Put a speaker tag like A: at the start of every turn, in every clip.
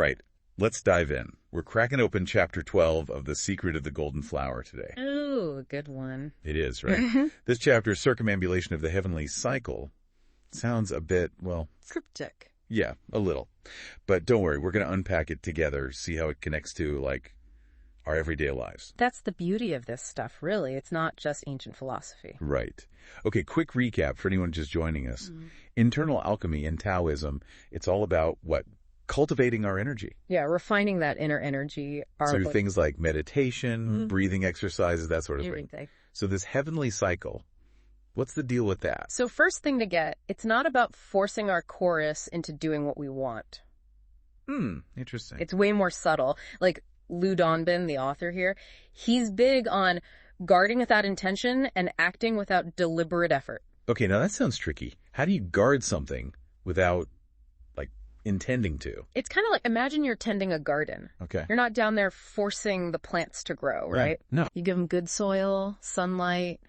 A: right, let's dive in. We're cracking open Chapter 12 of The Secret of the Golden Flower today.
B: Ooh, good one.
A: It is, right? This chapter, Circumambulation of the Heavenly Cycle, sounds a bit, well...
B: cryptic.
A: Yeah, a little. But don't worry, we're going to unpack it together, see how it connects to, like, our everyday lives.
B: That's the beauty of this stuff, really. It's not just ancient philosophy.
A: Right. Okay, quick recap for anyone just joining us. Internal alchemy in Taoism, it's all about, what? Cultivating our energy.
B: Yeah, refining that inner energy.
A: Through things like meditation, breathing exercises, that sort of thing.
B: Everything.
A: So this heavenly cycle, what's the deal with that?
B: So first thing to get, it's not about forcing our chorus into doing what we want.
A: Interesting.
B: It's way more subtle. Like Dongbin, the author here, he's big on guarding without intention and acting without deliberate effort.
A: Okay, now that sounds tricky. How do you guard something without, like, intending to?
B: It's kind of like, imagine you're tending a garden.
A: Okay.
B: You're not down there forcing the plants to grow, right?
A: No.
B: You give them good soil, sunlight,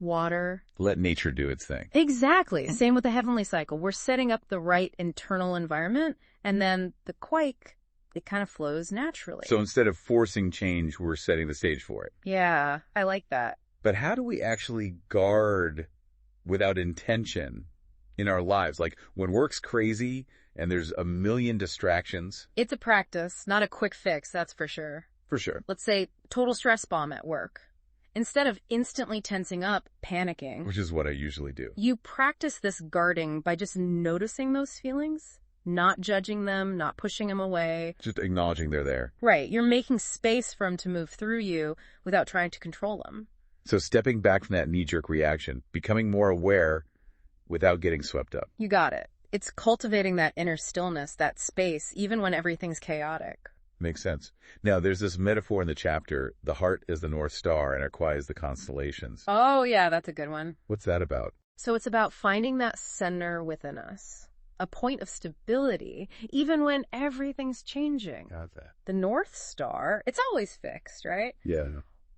B: water.
A: Let nature do its thing.
B: Exactly. Same with the heavenly cycle. We're setting up the right internal environment, and then the quake, it kind of flows naturally.
A: So instead of forcing change, we're setting the stage for it.
B: Yeah, I like that.
A: But how do we actually guard without intention in our lives? Like, when work's crazy and there's a million distractions.
B: It's a practice, not a quick fix, that's for sure.
A: For sure.
B: Let's say total stress bomb at work. Instead of instantly tensing up, panicking,
A: Which is what I usually do.
B: you practice this guarding by just noticing those feelings, not judging them, not pushing them away.
A: Just acknowledging they're there.
B: Right, you're making space for them to move through you without trying to control them.
A: So stepping back from that knee-jerk reaction, becoming more aware without getting swept up.
B: You got it. It's cultivating that inner stillness, that space, even when everything's chaotic.
A: Makes sense. Now, there's this metaphor in the chapter, the heart is the North Star and our Kwai is the constellations.
B: Oh, yeah, that's a good one.
A: What's that about?
B: So it's about finding that center within us, a point of stability, even when everything's changing.
A: Got that.
B: The North Star, it's always fixed, right?
A: Yeah.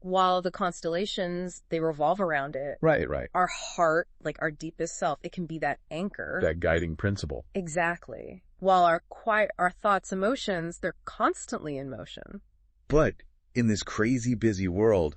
B: While the constellations, they revolve around it.
A: Right, right.
B: Our heart, like our deepest self, it can be that anchor.
A: That guiding principle.
B: Exactly. While our thoughts, emotions, they're constantly in motion.
A: But in this crazy busy world,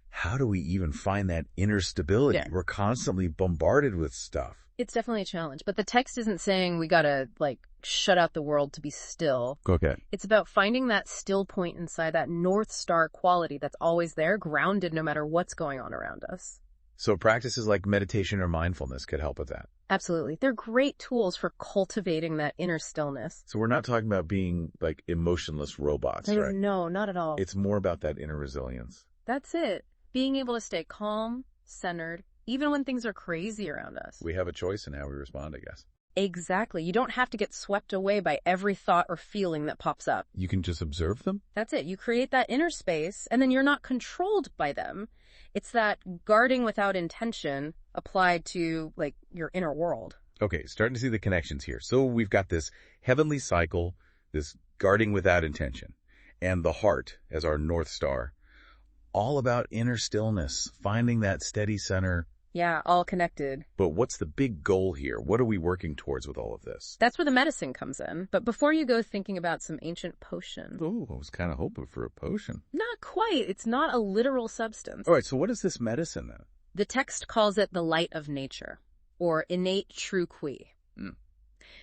A: how do we even find that inner stability?
B: Yeah.
A: We're constantly bombarded with stuff.
B: It's definitely a challenge, but the text isn't saying we gotta, like, shut out the world to be still.
A: Okay.
B: It's about finding that still point inside, that North Star quality that's always there, grounded no matter what's going on around us.
A: So practices like meditation or mindfulness could help with that.
B: Absolutely. They're great tools for cultivating that inner stillness.
A: So we're not talking about being like emotionless robots, right?
B: No, not at all.
A: It's more about that inner resilience.
B: That's it. Being able to stay calm, centered, even when things are crazy around us.
A: We have a choice in how we respond, I guess.
B: Exactly. You don't have to get swept away by every thought or feeling that pops up.
A: You can just observe them?
B: That's it. You create that inner space, and then you're not controlled by them. It's that guarding without intention applied to, like, your inner world.
A: Okay, starting to see the connections here. So we've got this heavenly cycle, this guarding without intention, and the heart as our North Star. All about inner stillness, finding that steady center.
B: Yeah, all connected.
A: But what's the big goal here? What are we working towards with all of this?
B: That's where the medicine comes in. But before you go thinking about some ancient potion.
A: Oh, I was kind of hoping for a potion.
B: Not quite. It's not a literal substance.
A: All right, so what is this medicine then?
B: The text calls it the light of nature, or innate true Qui.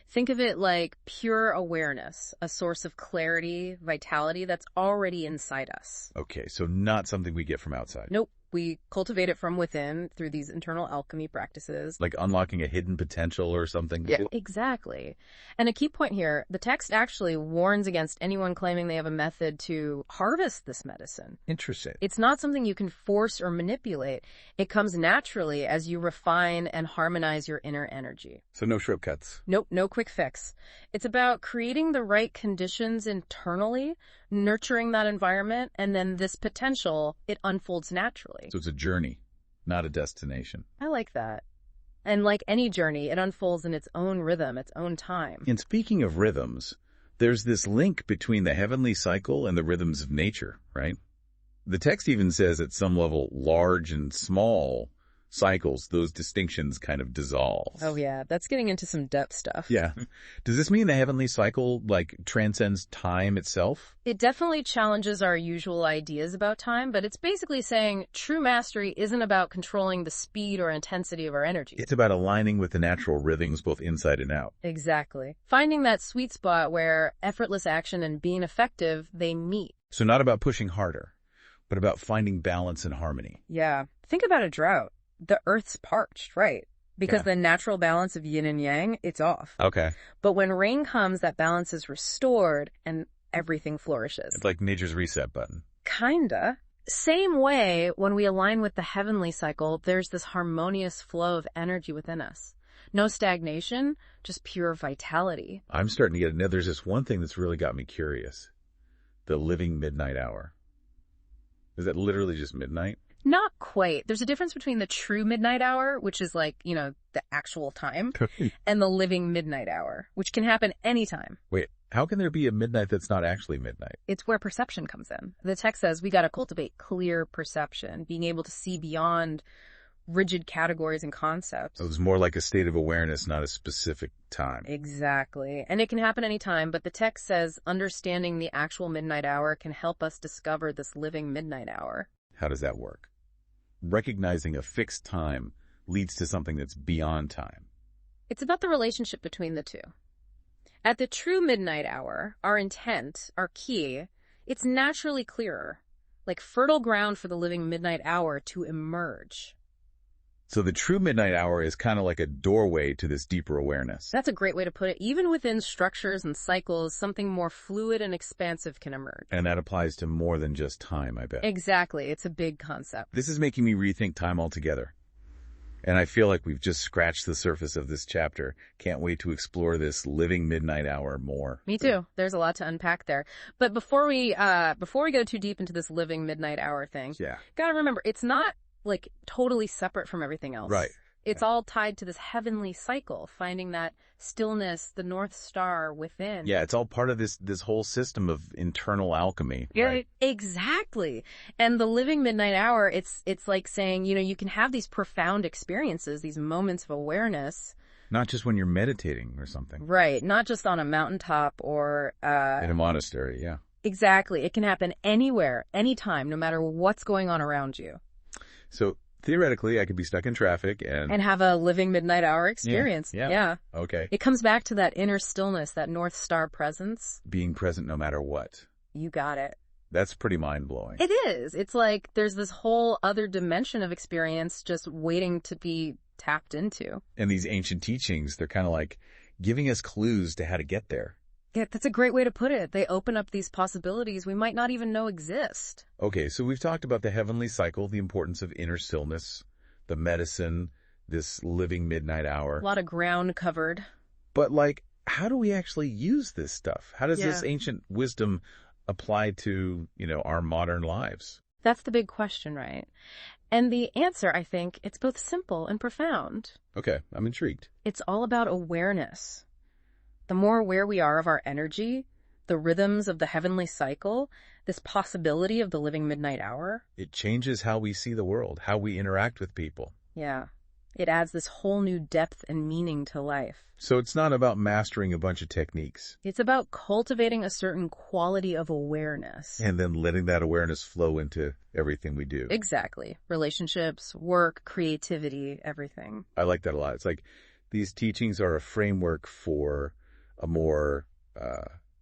B: Think of it like pure awareness, a source of clarity, vitality that's already inside us.
A: Okay, so not something we get from outside.
B: Nope. We cultivate it from within through these internal alchemy practices.
A: Like unlocking a hidden potential or something?
B: Yeah, exactly. And a key point here, the text actually warns against anyone claiming they have a method to harvest this medicine.
A: Interesting.
B: It's not something you can force or manipulate. It comes naturally as you refine and harmonize your inner energy.
A: So no shortcuts.
B: Nope, no quick fix. It's about creating the right conditions internally, nurturing that environment, and then this potential, it unfolds naturally.
A: So it's a journey, not a destination.
B: I like that. And like any journey, it unfolds in its own rhythm, its own time.
A: And speaking of rhythms, there's this link between the heavenly cycle and the rhythms of nature, right? The text even says at some level, large and small cycles, those distinctions kind of dissolve.
B: Oh yeah, that's getting into some depth stuff.
A: Yeah. Does this mean the heavenly cycle, transcends time itself?
B: It definitely challenges our usual ideas about time, but it's basically saying true mastery isn't about controlling the speed or intensity of our energy.
A: It's about aligning with the natural rhythms both inside and out.
B: Exactly. Finding that sweet spot where effortless action and being effective, they meet.
A: So not about pushing harder, but about finding balance and harmony.
B: Yeah. Think about a drought. The earth's parched, right? Because the natural balance of yin and yang, it's off.
A: Okay.
B: But when rain comes, that balance is restored and everything flourishes.
A: It's like nature's reset button.
B: Kinda. Same way, when we align with the heavenly cycle, there's this harmonious flow of energy within us. No stagnation, just pure vitality.
A: I'm starting to get, there's this one thing that's really got me curious. The living midnight hour. Is that literally just midnight?
B: Not quite. There's a difference between the true midnight hour, which is like, the actual time, and the living midnight hour, which can happen anytime.
A: Wait, how can there be a midnight that's not actually midnight?
B: It's where perception comes in. The text says we got to cultivate clear perception, being able to see beyond rigid categories and concepts.
A: So it's more like a state of awareness, not a specific time.
B: Exactly. And it can happen anytime, but the text says understanding the actual midnight hour can help us discover this living midnight hour.
A: How does that work? Recognizing a fixed time leads to something that's beyond time.
B: It's about the relationship between the two. At the true midnight hour, our intent, our key, it's naturally clearer, like fertile ground for the living midnight hour to emerge.
A: So the true midnight hour is kind of like a doorway to this deeper awareness.
B: That's a great way to put it. Even within structures and cycles, something more fluid and expansive can emerge.
A: And that applies to more than just time, I bet.
B: Exactly. It's a big concept.
A: This is making me rethink time altogether. And I feel like we've just scratched the surface of this chapter. Can't wait to explore this living midnight hour more.
B: Me too. There's a lot to unpack there. But before we go too deep into this living midnight hour thing, gotta remember, it's not totally separate from everything else.
A: Right.
B: It's all tied to this heavenly cycle, finding that stillness, the North Star within.
A: Yeah, it's all part of this whole system of internal alchemy.
B: Yeah,
A: right?
B: Exactly. And the living midnight hour, it's like saying, you can have these profound experiences, these moments of awareness.
A: Not just when you're meditating or something.
B: Right. Not just on a mountaintop or
A: in a monastery, yeah.
B: Exactly. It can happen anywhere, anytime, no matter what's going on around you.
A: So theoretically, I could be stuck in traffic and
B: have a living midnight hour experience. Yeah.
A: Okay.
B: It comes back to that inner stillness, that North Star presence.
A: Being present no matter what.
B: You got it.
A: That's pretty mind-blowing.
B: It is. It's like there's this whole other dimension of experience just waiting to be tapped into.
A: And these ancient teachings, they're kind of like giving us clues to how to get there.
B: Yeah, that's a great way to put it. They open up these possibilities we might not even know exist.
A: Okay, so we've talked about the heavenly cycle, the importance of inner stillness, the medicine, this living midnight hour.
B: A lot of ground covered.
A: But how do we actually use this stuff? How does this ancient wisdom apply to, our modern lives?
B: That's the big question, right? And the answer, I think, it's both simple and profound.
A: Okay, I'm intrigued.
B: It's all about awareness. The more aware we are of our energy, the rhythms of the heavenly cycle, this possibility of the living midnight hour.
A: It changes how we see the world, how we interact with people.
B: Yeah. It adds this whole new depth and meaning to life.
A: So it's not about mastering a bunch of techniques.
B: It's about cultivating a certain quality of awareness.
A: And then letting that awareness flow into everything we do.
B: Exactly. Relationships, work, creativity, everything.
A: I like that a lot. It's like these teachings are a framework for a more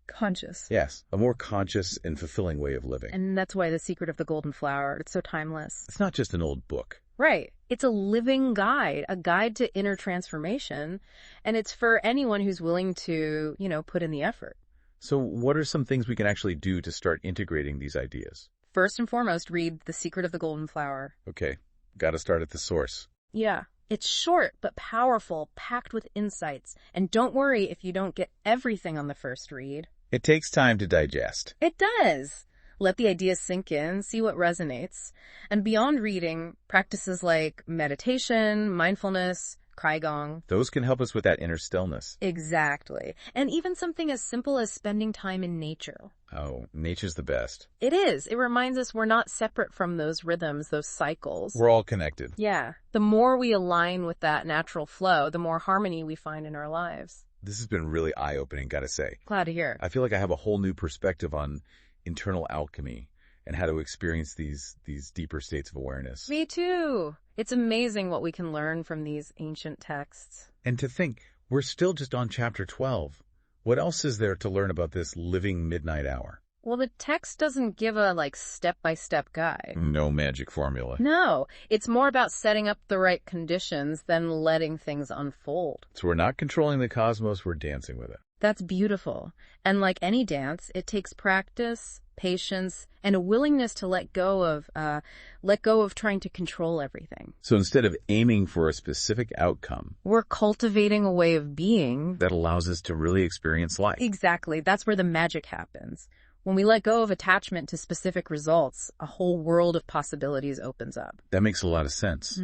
B: conscious.
A: Yes, a more conscious and fulfilling way of living.
B: And that's why The Secret of the Golden Flower, it's so timeless.
A: It's not just an old book.
B: Right. It's a living guide, a guide to inner transformation, and it's for anyone who's willing to, put in the effort.
A: So what are some things we can actually do to start integrating these ideas?
B: First and foremost, read The Secret of the Golden Flower.
A: Okay, got to start at the source.
B: Yeah. It's short but powerful, packed with insights. And don't worry if you don't get everything on the first read.
A: It takes time to digest.
B: It does. Let the ideas sink in, see what resonates. And beyond reading, practices like meditation, mindfulness, Gong.
A: Those can help us with that inner stillness.
B: Exactly. And even something as simple as spending time in nature.
A: Oh, nature's the best.
B: It is. It reminds us we're not separate from those rhythms, those cycles.
A: We're all connected.
B: Yeah. The more we align with that natural flow, the more harmony we find in our lives.
A: This has been really eye-opening, gotta say.
B: Glad to hear.
A: I feel like I have a whole new perspective on internal alchemy and how to experience these deeper states of awareness.
B: Me too. It's amazing what we can learn from these ancient texts.
A: And to think, we're still just on chapter 12. What else is there to learn about this living midnight hour?
B: Well, the text doesn't give a, step-by-step guide.
A: No magic formula.
B: No, it's more about setting up the right conditions than letting things unfold.
A: So we're not controlling the cosmos, we're dancing with it.
B: That's beautiful. And like any dance, it takes practice, patience, and a willingness to let go of trying to control everything.
A: So instead of aiming for a specific outcome,
B: we're cultivating a way of being
A: that allows us to really experience life.
B: Exactly. That's where the magic happens. When we let go of attachment to specific results, a whole world of possibilities opens up.
A: That makes a lot of sense.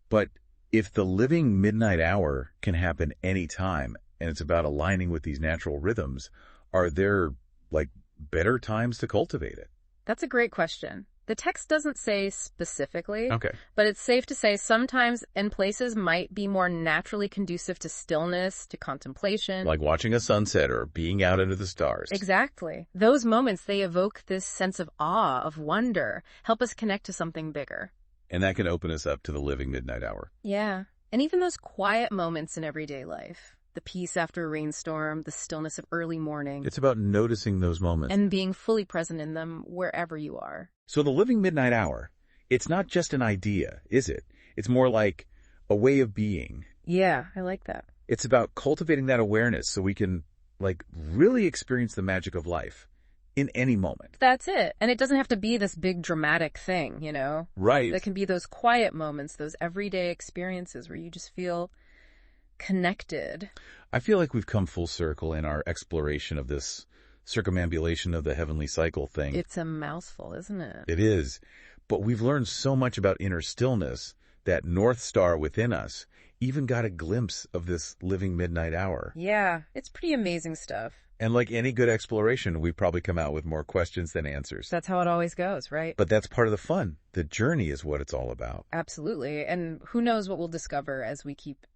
A: But if the living midnight hour can happen any time, and it's about aligning with these natural rhythms, are there, better times to cultivate it?
B: That's a great question. The text doesn't say specifically,
A: Okay.
B: But it's safe to say sometimes and places might be more naturally conducive to stillness, to contemplation.
A: Like watching a sunset or being out under the stars.
B: Exactly. Those moments, they evoke this sense of awe, of wonder, help us connect to something bigger.
A: And that can open us up to the living midnight hour.
B: Yeah. And even those quiet moments in everyday life. The peace after a rainstorm, the stillness of early morning.
A: It's about noticing those moments.
B: And being fully present in them wherever you are.
A: So the living midnight hour, it's not just an idea, is it? It's more like a way of being.
B: Yeah, I like that.
A: It's about cultivating that awareness so we can, really experience the magic of life in any moment.
B: That's it. And it doesn't have to be this big dramatic thing,
A: Right.
B: That can be those quiet moments, those everyday experiences where you just feel connected.
A: I feel like we've come full circle in our exploration of this circumambulation of the heavenly cycle thing.
B: It's a mouthful, isn't it?
A: It is. But we've learned so much about inner stillness, that North Star within us, even got a glimpse of this living midnight hour.
B: Yeah, it's pretty amazing stuff.
A: And like any good exploration, we've probably come out with more questions than answers.
B: That's how it always goes, right?
A: But that's part of the fun. The journey is what it's all about.
B: Absolutely. And who knows what we'll discover as we keep,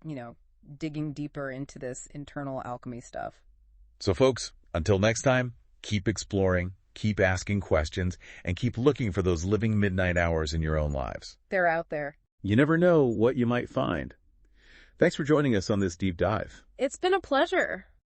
B: digging deeper into this internal alchemy stuff.
A: So folks, until next time, keep exploring, keep asking questions, and keep looking for those living midnight hours in your own lives.
B: They're out there.
A: You never know what you might find. Thanks for joining us on this deep dive.
B: It's been a pleasure.